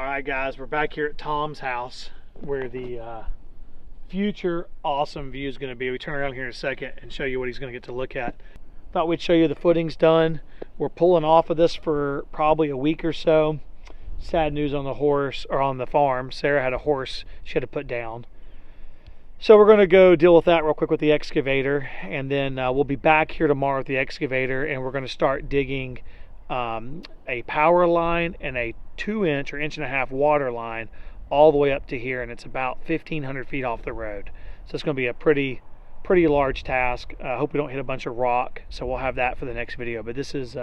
Alright guys, we're back here at Tom's house where the future awesome view is going to be. We turn around here in a second and show you what he's going to get to look at. Thought we'd show you the footing's done. We're pulling off of this for probably a week or so. Sad news on the horse, or on the farm. Sarah had a horse she had to put down. So we're going to go deal with that real quick with the excavator, and then we'll be back here tomorrow with the excavator, and we're going to start digging a power line and a 2-inch or 1.5-inch water line all the way up to here, and it's about 1,500 feet off the road. So it's going to be a pretty large task. I hope we don't hit a bunch of rock, so we'll have that for the next video. But this is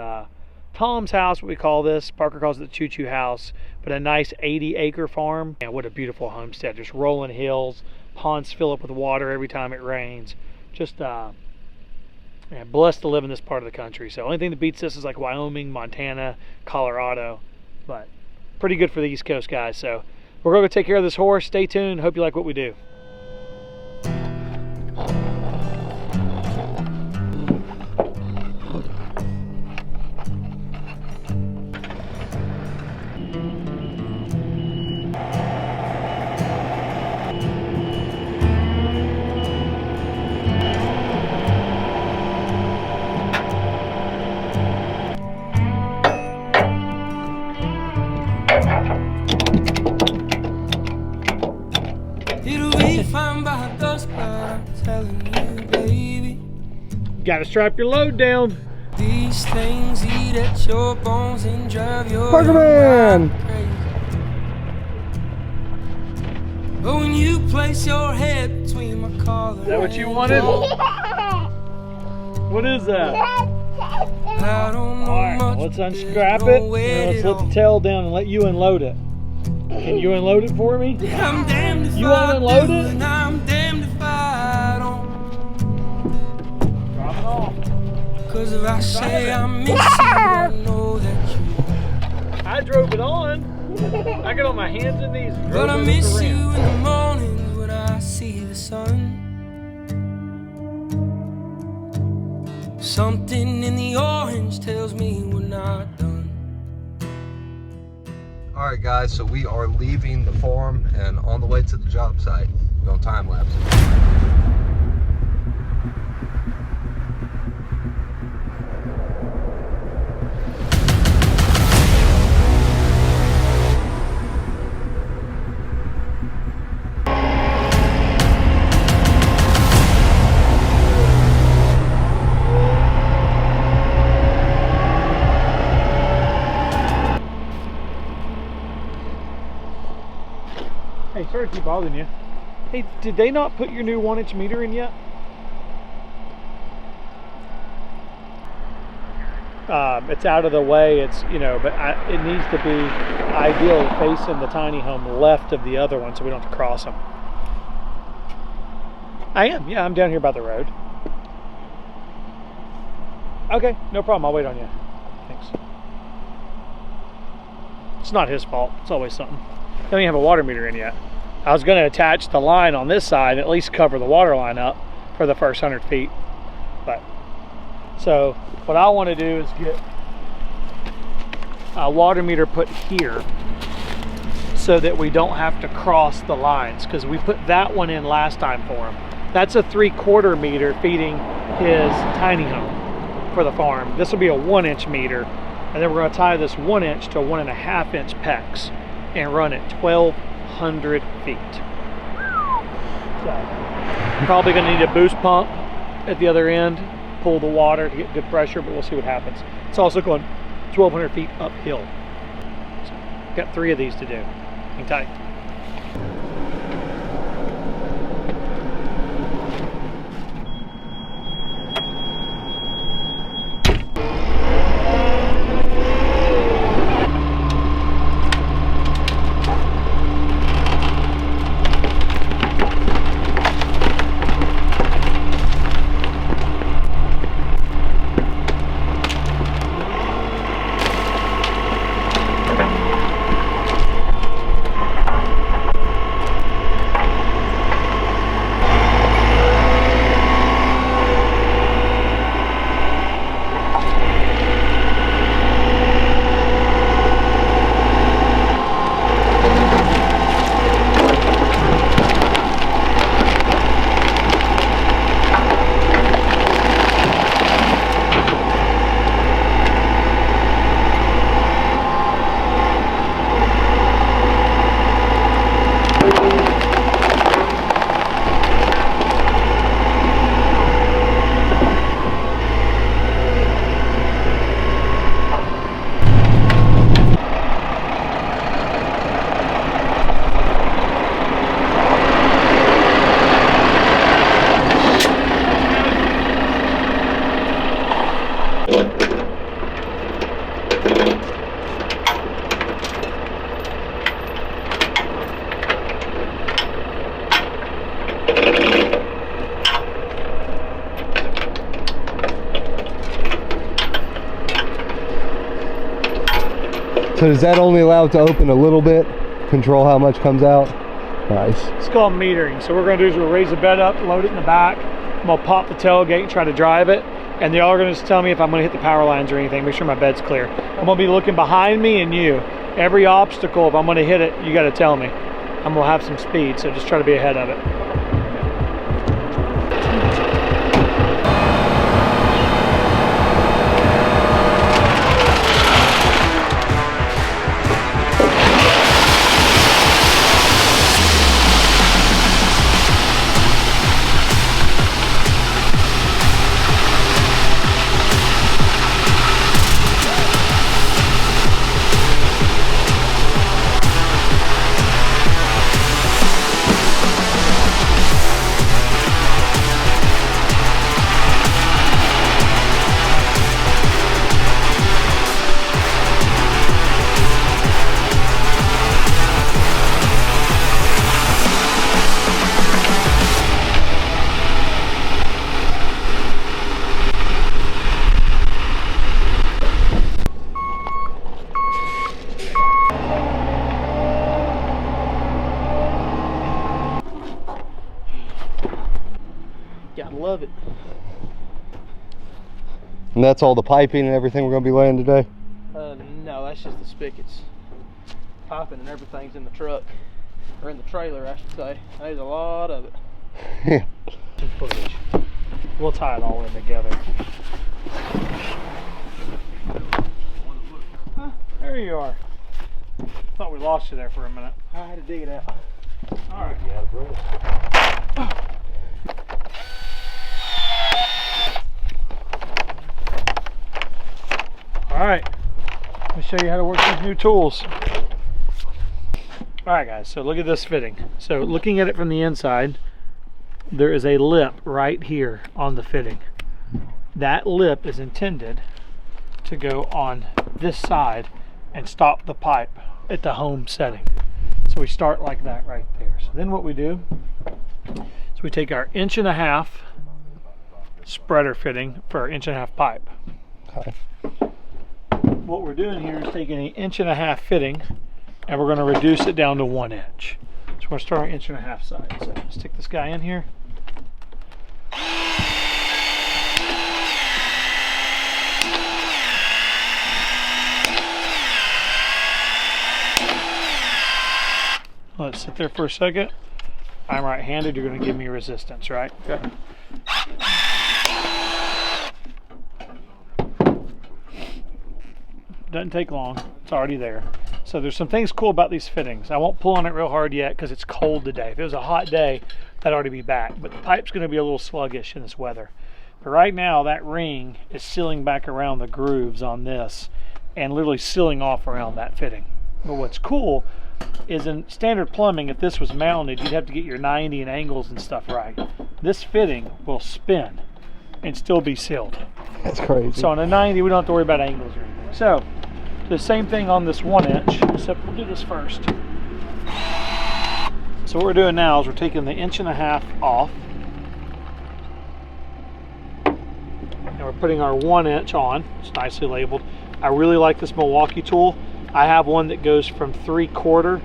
Tom's house, what we call this. Parker calls it the choo-choo house, but a nice 80-acre farm. And what a beautiful homestead, just rolling hills, ponds fill up with water every time it rains. Just blessed to live in this part of the country. So only thing that beats this is like Wyoming, Montana, Colorado, but pretty good for the East Coast guys. So we're going to take care of this horse. Stay tuned. Hope you like what we do. Gotta strap your load down. These things eat at your bones and drive your Parker man. But when you place your head between my collar, is that what you wanted? What is that? I don't know Alright, much, let's unstrap it and let's let the tail down and let you unload it. Can you unload it for me? I'm damned if You want to unload it? and I'm damned if I don't. Drop it off. Cause if I say I miss you, I know that you. I drove it on. I got on my hands and knees. But I miss you in the mornings when I see the sun. Something in the orange tells me we're not done. Alright guys, so we are leaving the farm and on the way to the job site. We're going to time lapse it. Hey, sorry to keep bothering you. Hey, did they not put your new 1-inch meter in yet? It's out of the way, it's, you know, but it needs to be ideally facing the tiny home left of the other one so we don't have to cross them. I am, yeah, I'm down here by the road. Okay, no problem, I'll wait on you. Thanks. It's not his fault, it's always something. They don't even have a water meter in yet. I was going to attach the line on this side and at least cover the water line up for the first 100 feet. But so what I want to do is get a water meter put here so that we don't have to cross the lines, because we put that one in last time for him. That's a 3/4 meter feeding his tiny home for the farm. This will be a 1-inch meter, and then we're going to tie this 1-inch to a 1.5-inch PEX and run it 1,200 feet. So, I'm probably going to need a boost pump at the other end, pull the water to get good pressure, but we'll see what happens. It's also going 1,200 feet uphill. So, got 3 of these to do. Hang tight. So does that only allow it to open a little bit? Control how much comes out? Nice. It's called metering. So what we're gonna do is we'll raise the bed up, load it in the back. I'm gonna pop the tailgate and try to drive it. And y'all are gonna just tell me if I'm gonna hit the power lines or anything, make sure my bed's clear. I'm gonna be looking behind me and you. Every obstacle, if I'm gonna hit it, you gotta tell me. I'm gonna have some speed, so just try to be ahead of it. Gotta love it. And that's all the piping and everything we're going to be laying today? No, that's just the spigots. Piping and everything's in the truck, or in the trailer, I should say. There's a lot of it. Yeah. Some footage. We'll tie it all in together. Huh, there you are. Thought we lost you there for a minute. I had to dig it out. All right. All right, let me show you how to work these new tools. All right guys, so look at this fitting. So looking at it from the inside, there is a lip right here on the fitting. That lip is intended to go on this side and stop the pipe at the home setting. So we start like that right there. So then what we do is we take our 1.5" spreader fitting for our 1.5" pipe. Okay. What we're doing here is taking an 1.5" fitting and we're going to reduce it down to 1 inch. So we're going to start our 1.5" side. So stick this guy in here. Let's sit there for a second. I'm right-handed, you're going to give me resistance, right? Okay. Doesn't take long, it's already there. So there's some things cool about these fittings. I won't pull on it real hard yet because it's cold today. If it was a hot day, that'd already be back. But the pipe's going to be a little sluggish in this weather. But right now, that ring is sealing back around the grooves on this and literally sealing off around that fitting. But what's cool is in standard plumbing, if this was mounted, you'd have to get your 90 and angles and stuff right. This fitting will spin and still be sealed. That's crazy. So on a 90, we don't have to worry about angles or anything. So the same thing on this 1 inch, except we'll do this first. So what we're doing now is we're taking the 1.5" off and we're putting our 1 inch on. It's nicely labeled. I really like this Milwaukee tool. I have one that goes from 3/4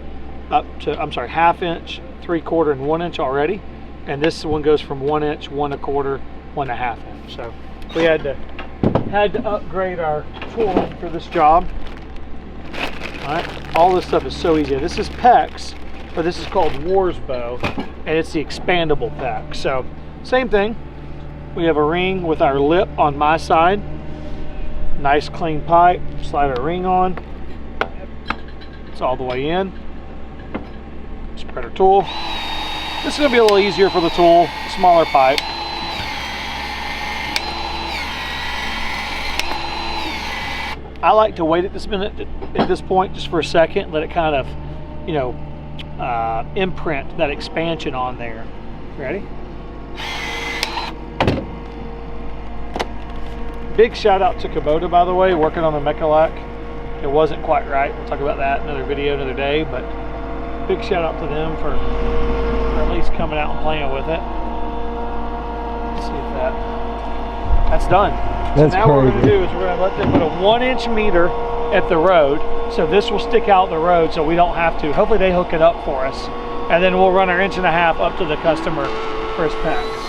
up to, I'm sorry, 1/2 inch, 3/4 and 1 inch already. And this one goes from 1 inch, 1/4, 1.5 inch. So we had to upgrade our tool for this job. All right, all this stuff is so easy. This is PEX, but this is called Warsbow, and it's the expandable PEX. So same thing. We have a ring with our lip on my side. Nice clean pipe. Slide our ring on. It's all the way in. Spreader tool. This is going to be a little easier for the tool. Smaller pipe. I like to wait at this point just for a second, let it kind of, you know, imprint that expansion on there. Ready? Big shout out to Kubota, by the way, working on the mecalac. It wasn't quite right. We'll talk about that in another video another day, but big shout out to them for at least coming out and playing with it. Let's see if that's done. That's so now crazy. what we're going to do is we're going to let them put a 1 inch meter at the road. So this will stick out the road so we don't have to. Hopefully they hook it up for us. And then we'll run our 1.5 inches up to the customer for his packs.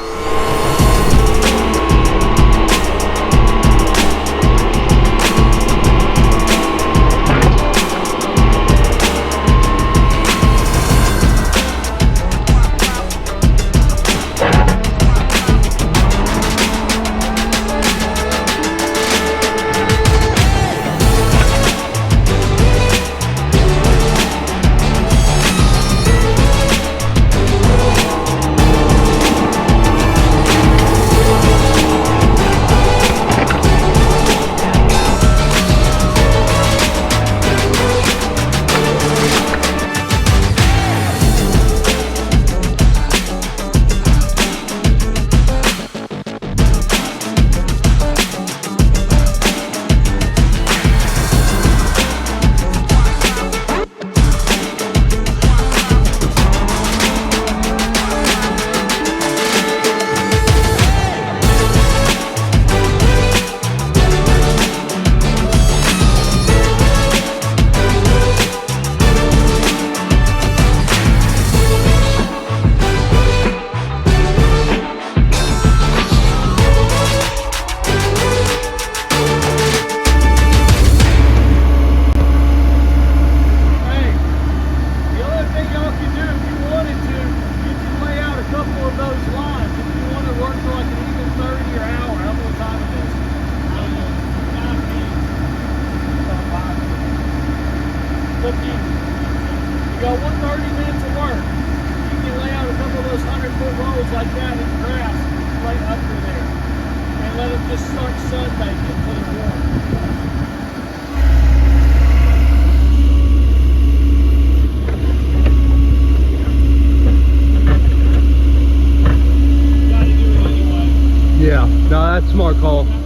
You got 130 minutes of work. You can lay out a couple of those 100-foot rolls like that in grass right up through there. And let them just start sunbaking until they're warm. Yeah, no, that's a smart call.